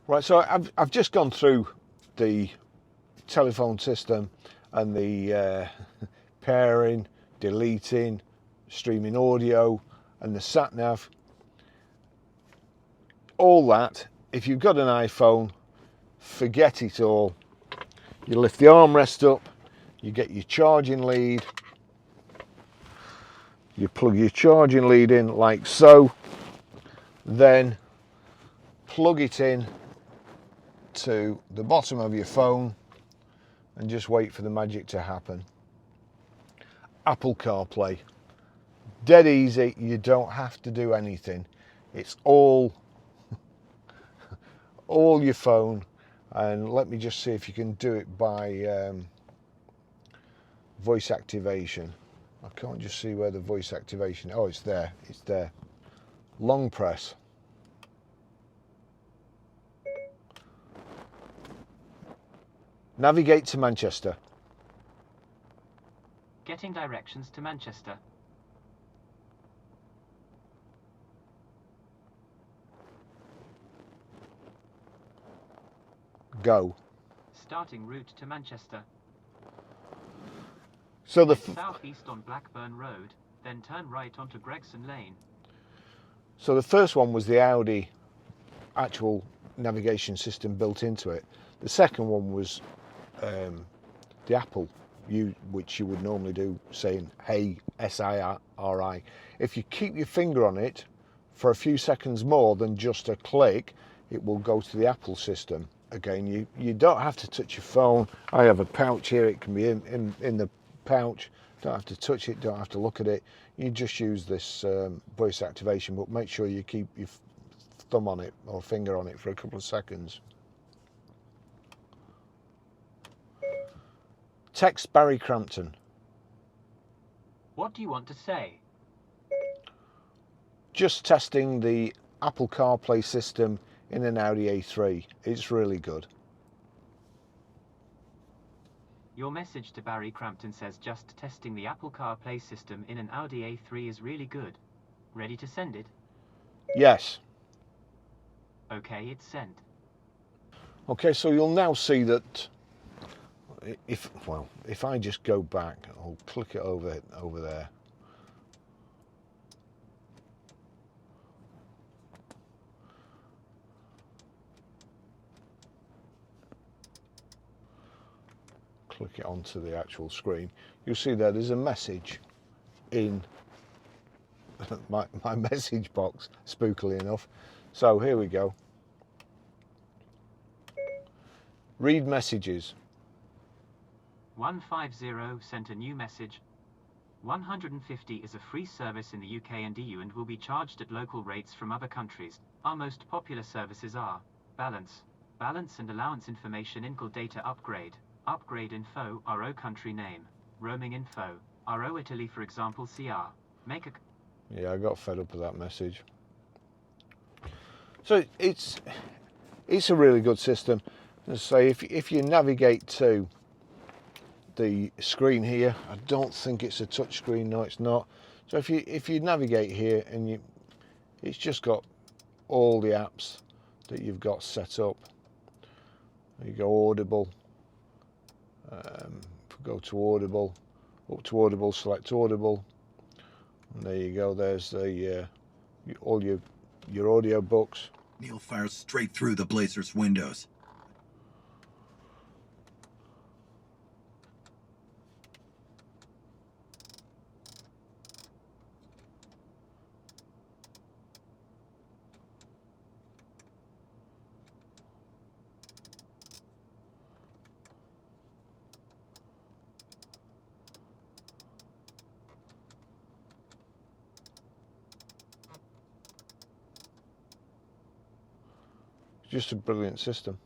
Right, so I've just gone through the telephone system and the pairing, deleting, streaming audio and the sat nav. All that, if you've got an iPhone, forget it all. You lift the armrest up, you get your charging lead, you plug your charging lead in like so, then plug it in to the bottom of your phone and just wait for the magic to happen. Apple CarPlay, dead easy, you don't have to do anything. It's all your phone. And let me just see if you can do it by voice activation. I can't just see where the voice activation, oh, it's there, it's there. Long press. Navigate to Manchester. Getting directions to Manchester. Go. Starting route to Manchester. So the southeast on Blackburn Road, then turn right onto Gregson Lane. So the first one was the Audi actual navigation system built into it. The second one was the Apple, which you would normally do, saying hey, SIRI. If you keep your finger on it for a few seconds more than just a click, it will go to the Apple system. Again, you don't have to touch your phone. I have a pouch here, it can be in the pouch. Don't have to touch it, don't have to look at it. You just use this voice activation, but make sure you keep your thumb on it or finger on it for a couple of seconds. Text Barrie Crampton. What do you want to say? Just testing the Apple CarPlay system in an Audi A3. It's really good. Your message to Barrie Crampton says just testing the Apple CarPlay system in an Audi A3 is really good. Ready to send it? Yes. Okay, it's sent. Okay, so you'll now see that if I just go back, I'll click it over there. Click it onto the actual screen. You'll see there's a message in my message box, spookily enough. So here we go. Read messages. 150 sent a new message. 150 is a free service in the UK and EU and will be charged at local rates from other countries. Our most popular services are balance and allowance information, incl data upgrade info, RO country name, roaming info, RO Italy for example CR, make a... Yeah, I got fed up with that message. So it's a really good system. As I say, if you navigate to the screen here, I don't think it's a touch screen, no it's not. So if you navigate here and it's just got all the apps that you've got set up. You go Audible, go to Audible, up to Audible, select Audible, and there you go, there's the all your audio books. Neil fires straight through the Blazers' windows. Just a brilliant system.